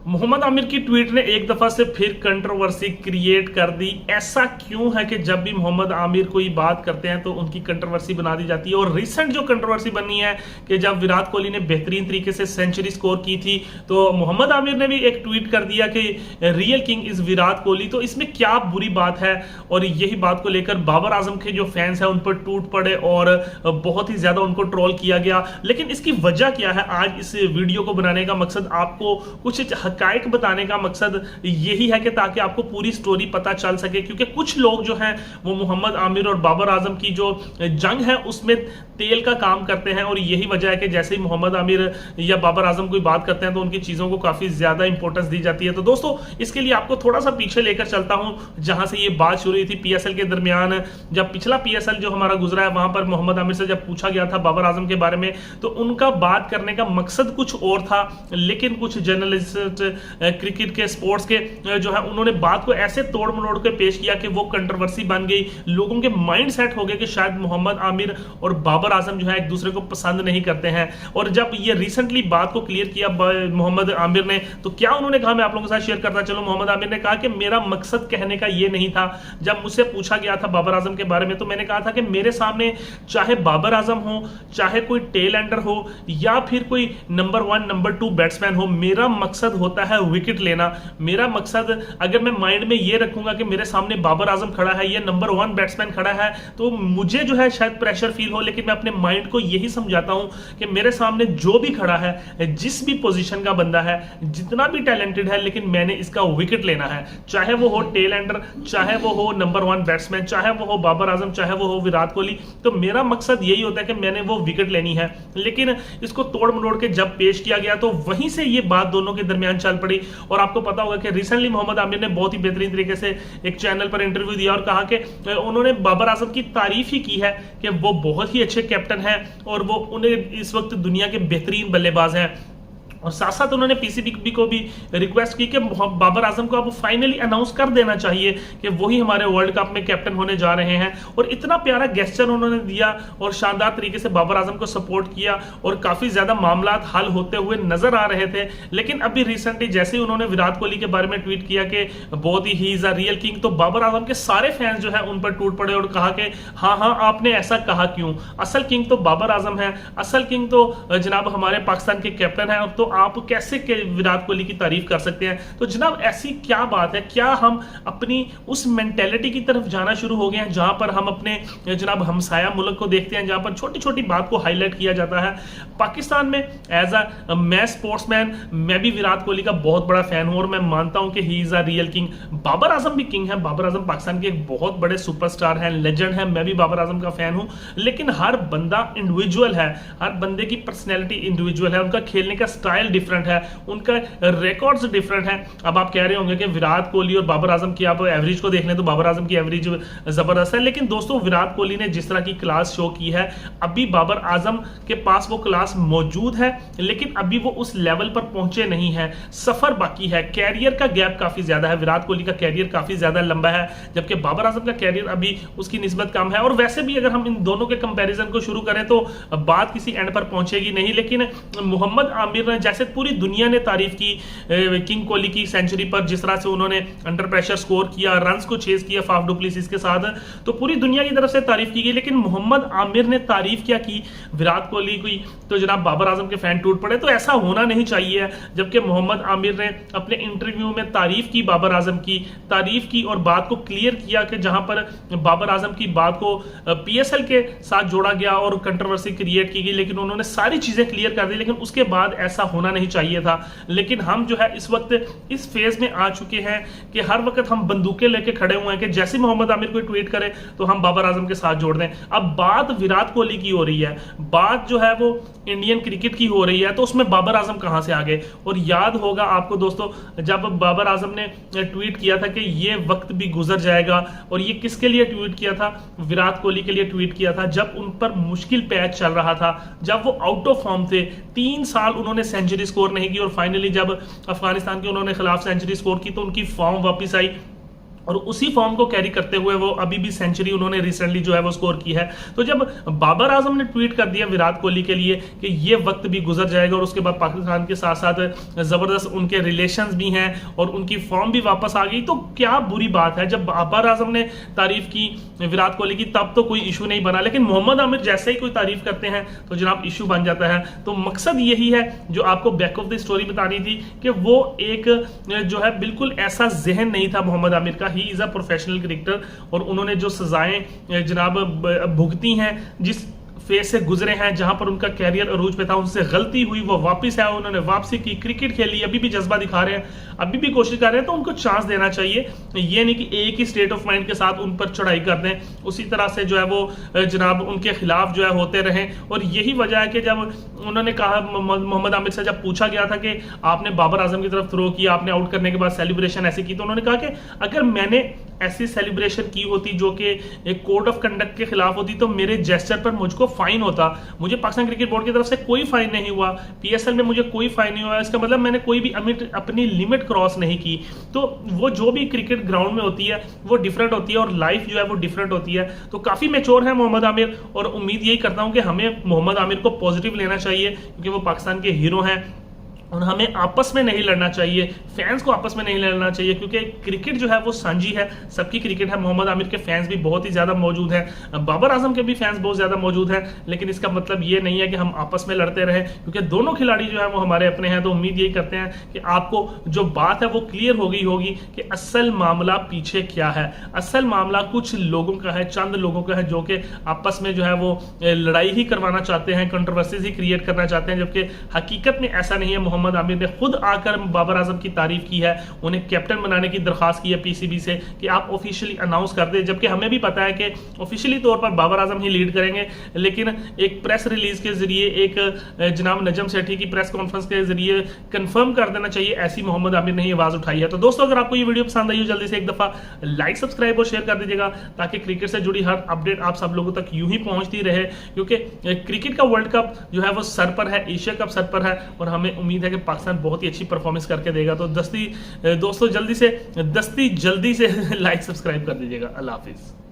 मोहम्मद आमिर की ट्वीट ने एक दफा से फिर कंट्रोवर्सी क्रिएट कर दी। ऐसा क्यों है कि जब भी मोहम्मद आमिर कोई बात करते हैं तो उनकी कंट्रोवर्सी बना दी जाती है। और रिसेंट जो कंट्रोवर्सी बनी है कि जब विराट कोहली ने बेहतरीन तरीके से सेंचुरी स्कोर की थी तो मोहम्मद आमिर ने भी एक ट्वीट कर दिया कि real king is Virat Kohli. तो इसमें क्या बुरी बात है? और यही बात को लेकर बाबर आजम के जो फैंस हैं उन पर टूट पड़े और बहुत ही ज्यादा उनको ट्रोल किया गया। लेकिन इसकी वजह क्या है? आज इस वीडियो को बनाने का मकसद आपको कुछ हकायक बताने का मकसद यही है कि ताकि आपको पूरी स्टोरी पता चल सके, क्योंकि कुछ लोग जो हैं वो मोहम्मद आमिर और बाबर आजम की जो जंग है उसमें तेल का काम करते हैं। और यही वजह है कि जैसे ही मोहम्मद आमिर या बाबर आजम कोई बात करते हैं तो उनकी चीजों को काफी ज्यादा इंपॉर्टेंस दी जाती है। तो दोस्तों इसके लिए आपको थोड़ा सा पीछे लेकर चलता हूं, जहां से ये बात शुरू हुई थी पीएसएल के दरमियान। जब पिछला पीएसएल जो हमारा गुजरा है वहां पर मोहम्मद आमिर से जब पूछा गया था बाबर आजम के बारे में तो उनका बात करने का मकसद कुछ और था, लेकिन कुछ जर्नलिस्ट क्रिकेट के स्पोर्ट्स के जो है उन्होंने बात को ऐसे तोड़ मरोड़ के पेश किया कि वो कंट्रोवर्सी बन गई। लोगों के माइंड सेट हो गए कि शायद मोहम्मद आमिर और बाबर आजम जो है एक दूसरे को पसंद नहीं करते हैं। और जब ये रिसेंटली बात को क्लियर किया मोहम्मद आमिर ने तो क्या उन्होंने कहा, मैं आप लोगों के साथ शेयर करता चलो। मोहम्मद आमिर ने कहा कि मेरा मकसद कहने का ये नहीं था। जब मुझसे पूछा गया था बाबर आजम के बारे में तो मैंने कहा था कि मेरे सामने चाहे बाबर आजम हो, चाहे कोई टेल एंडर हो या फिर कोई नंबर 1 नंबर 2 बैट्समैन हो, मेरा मकसद होता है विकेट लेना। मेरा मकसद अगर मैं माइंड में ये रखूंगा कि मेरे सामने बाबर आजम खड़ा है, ये नंबर 1 बैट्समैन खड़ा है, तो मुझे जो है शायद प्रेशर फील हो, लेकिन मैं अपने माइंड को यही समझाता हूं कि मेरे सामने जो भी खड़ा है, जिस भी पोजीशन का बंदा है, जितना भी टैलेंटेड है, लेकिन मैंने इसका विकेट लेना है। चाहे वो हो टेल एंडर, चाहे वो हो नंबर 1 बैट्समैन, चाहे वो हो बाबर आजम, चाहे वो हो विराट कोहली, तो मेरा मकसद यही होता है कि मैंने वो विकेट लेनी है। लेकिन इसको तोड़ मरोड़ के जब पेश किया गया तो वहीं से ये बात दोनों के दरमियान चल पड़ी। और आपको पता होगा कि रिसेंटली मोहम्मद आमिर ने बहुत ही बेहतरीन तरीके से एक चैनल पर इंटरव्यू दिया और कहा कि उन्होंने बाबर आजम की तारीफ ही की है कि वो बहुत ही अच्छे कैप्टन हैं और वो उन्हें इस वक्त दुनिया के बेहतरीन बल्लेबाज हैं। और साथ साथ उन्होंने पीसीबी को भी रिक्वेस्ट की कि बाबर आजम को अब फाइनली अनाउंस कर देना चाहिए कि वही हमारे वर्ल्ड कप में कैप्टन होने जा रहे हैं। और इतना प्यारा गेस्चर उन्होंने दिया और शानदार तरीके से बाबर आजम को सपोर्ट किया और काफी ज्यादा मामला हल होते हुए नजर आ रहे थे। लेकिन अभी रिसेंटली जैसे ही उन्होंने विराट कोहली के बारे में ट्वीट किया कि बहुत ही इज अ रियल किंग, तो बाबर आजम के सारे फैंस जो है उन पर टूट पड़े और कहा कि हाँ आपने ऐसा कहा क्यों? असल किंग तो बाबर आजम है, असल किंग तो जनाब हमारे पाकिस्तान के कैप्टन है, तो आप कैसे विराट कोहली की तारीफ कर सकते हैं? तो जनाब ऐसी क्या बात है? क्या हम अपनी उस मेंटेलिटी की तरफ जाना शुरू हो गए हैं जहां पर हम अपने जनाब हमसाया मुल्क को देखते हैं जहां पर छोटी छोटी बात को हाईलाइट किया जाता है? पाकिस्तान में एज अ मैं स्पोर्ट्समैन मैं भी विराट कोहली का बहुत बड़ा फैन हूं और मैं मानता हूं कि he is a real king. Babar Azam भी किंग है, बाबर आजम पाकिस्तान के एक बहुत बड़े सुपरस्टार हैं, लेजेंड है, मैं भी बाबर आजम का फैन हूं। लेकिन हर बंदा इंडिविजुअल है, हर बंदे की पर्सनैलिटी इंडिविजुअल है, उनका खेलने का स्टाइल डिफरेंट है, उनका रिकॉर्ड्स डिफरेंट है। अब आप कह रहे होंगे कि विराट कोहली और बाबर आजम की आप एवरेज को देख लें तो बाबर आजम की एवरेज जबरदस्त है। लेकिन दोस्तों विराट कोहली ने जिस तरह की क्लास शो की है अभी बाबर आजम के पास वो क्लास मौजूद है, लेकिन अभी वो उस लेवल पर पहुंचे नहीं है, सफर बाकी है, कैरियर का गैप काफी ज्यादा है। विराट कोहली का कैरियर काफी ज्यादा लंबा है जबकि बाबर आजम का कैरियर अभी उसकी निस्बत कम है। और वैसे भी अगर हम इन दोनों के कंपैरिजन को शुरू करें तो बात किसी एंड पर पहुंचेगी नहीं। लेकिन मोहम्मद आमिर ने जैसे पूरी दुनिया ने तारीफ की किंग कोहली की सेंचुरी पर, जिस तरह से उन्होंने अंडर प्रेशर स्कोर किया, रन्स को चेज किया फाफ डु प्लेसिस के साथ, तो पूरी दुनिया की तरफ से तारीफ की गई। लेकिन मोहम्मद आमिर ने तारीफ क्या की विराट कोहली की, तो जनाब बाबर आजम के फैन टूट पड़े। तो ऐसा होना नहीं चाहिए। जबकि मोहम्मद आमिर ने अपने इंटरव्यू में तारीफ की, बाबर आजम की तारीफ की और बात को क्लियर किया कि जहां पर बाबर आजम की बात को पीएसएल के साथ जोड़ा गया और कंट्रोवर्सी क्रिएट की गई, लेकिन उन्होंने सारी चीजें क्लियर कर दी। लेकिन उसके बाद ऐसा होना नहीं चाहिए था। लेकिन हम जो है इस वक्त इस फेज में आ चुके हैं कि हर वक्त हम बंदूकें लेके खड़े हुए हैं कि जैसे मोहम्मद आमिर कोई ट्वीट करे तो हम बाबर आजम के साथ जोड़ दें। अब बात विराट कोहली की हो रही है, बात जो है वो इंडियन क्रिकेट की हो रही है, तो उसमें बाबर आजम कहां से आ गए? और याद होगा आपको दोस्तों जब बाबर आजम ने ट्वीट किया था कि ये वक्त भी गुजर जाएगा, और ये किसके लिए ट्वीट किया था? विराट कोहली के लिए ट्वीट किया था जब उन पर मुश्किल पैच चल रहा था, जब वो आउट ऑफ फॉर्म थे। 3 साल उन्होंने सेंचुरी स्कोर नहीं की और फाइनली जब अफगानिस्तान के उन्होंने खिलाफ सेंचुरी स्कोर की तो उनकी फॉर्म वापस आई और उसी फॉर्म को कैरी करते हुए वो अभी भी सेंचुरी उन्होंने रिसेंटली जो है वो स्कोर की है। तो जब बाबर आजम ने ट्वीट कर दिया विराट कोहली के लिए कि ये वक्त भी गुजर जाएगा और उसके बाद पाकिस्तान के साथ साथ जबरदस्त उनके रिलेशंस भी हैं और उनकी फॉर्म भी वापस आ गई, तो क्या बुरी बात है। जब बाबर आजम ने तारीफ की विराट कोहली की तब तो कोई इशू नहीं बना, लेकिन मोहम्मद आमिर जैसे ही कोई तारीफ करते हैं तो जनाब इशू बन जाता है। तो मकसद यही है जो आपको बैक ऑफ द स्टोरी बतानी थी कि वो एक जो है बिल्कुल ऐसा जहन नहीं था मोहम्मद आमिर का, ही इज अ प्रोफेशनल क्रिकेटर और उन्होंने जो सजाएं जनाब भुगती हैं, जिस फेज से गुजरे हैं, जहां पर उनका कैरियर अरूज पे था, उनसे गलती हुई, वो वापस आए, उन्होंने वापसी की, क्रिकेट खेली, अभी भी जज्बा दिखा रहे हैं, अभी भी कोशिश कर रहे हैं, तो उनको चांस देना चाहिए। ये नहीं कि एक ही स्टेट ऑफ माइंड के साथ उन पर चढ़ाई कर दें, उसी तरह से जो है वो जनाब उनके खिलाफ जो है होते रहें। और यही वजह है कि जब उन्होंने कहा, मोहम्मद आमिर से जब पूछा गया था कि आपने बाबर आजम की तरफ थ्रो किया, आपने आउट करने के बाद सेलिब्रेशन ऐसी की, तो उन्होंने कहा कि अगर मैंने ऐसी सेलिब्रेशन की होती जो कि एक कोड ऑफ कंडक्ट के खिलाफ होती तो मेरे जेस्चर पर मुझको फाइन होता। मुझे पाकिस्तान क्रिकेट बोर्ड की तरफ से कोई फाइन नहीं हुआ, पीएसएल में मुझे कोई फाइन नहीं हुआ, इसका मतलब मैंने कोई भी अपनी लिमिट क्रॉस नहीं की। तो वो जो भी क्रिकेट ग्राउंड में होती है वो डिफरेंट होती है और लाइफ जो है वो डिफरेंट होती है। तो काफी मैच्योर है मोहम्मद आमिर और उम्मीद यही करता हूं कि हमें मोहम्मद आमिर को पॉजिटिव लेना चाहिए क्योंकि वो पाकिस्तान के हीरो हैं और हमें आपस में नहीं लड़ना चाहिए, फैंस को आपस में नहीं लड़ना चाहिए, क्योंकि क्रिकेट जो है वो साझी है, सबकी क्रिकेट है। मोहम्मद आमिर के फैंस भी बहुत ही ज्यादा मौजूद हैं, बाबर आजम के भी फैंस बहुत ज्यादा मौजूद हैं, लेकिन इसका मतलब ये नहीं है कि हम आपस में लड़ते रहें, क्योंकि दोनों खिलाड़ी जो है वो हमारे अपने हैं। तो उम्मीद यही करते हैं कि आपको जो बात है वो क्लियर हो गई होगी कि असल मामला पीछे क्या है। असल मामला कुछ लोगों का है, चंद लोगों का है, जो कि आपस में जो है वो लड़ाई ही करवाना चाहते हैं, कंट्रोवर्सीज ही क्रिएट करना चाहते हैं, जबकि हकीकत में ऐसा नहीं है। मोहम्मद आमिर ने खुद आकर बाबर आजम की तारीफ की है, उन्हें कैप्टन बनाने की दरखास्त की है पीसीबी से कि आप ऑफिशियली अनाउंस कर दें, जबकि हमें भी पता है कि ऑफिशियली तौर पर बाबर आजम ही लीड करेंगे, लेकिन एक प्रेस रिलीज के जरिए, एक जनाब नजम सेठी की प्रेस कॉन्फ्रेंस के जरिए कंफर्म कर देना चाहिए। ऐसी मोहम्मद आमिर ने आवाज उठाई है। तो दोस्तों, अगर आपको ये वीडियो पसंद आई हो, जल्दी से एक दफा लाइक, सब्सक्राइब और शेयर कर दीजिएगा ताकि क्रिकेट से जुड़ी हर अपडेट आप सब लोगों तक यूं ही पहुंचती रहे, क्योंकि क्रिकेट का वर्ल्ड कप जो है वो सर पर है, एशिया कप सर पर है और हमें उम्मीद है कि पाकिस्तान बहुत ही अच्छी परफॉर्मेंस करके देगा। तो दोस्तों जल्दी से लाइक सब्सक्राइब कर दीजिएगा। अल्लाह हाफिज।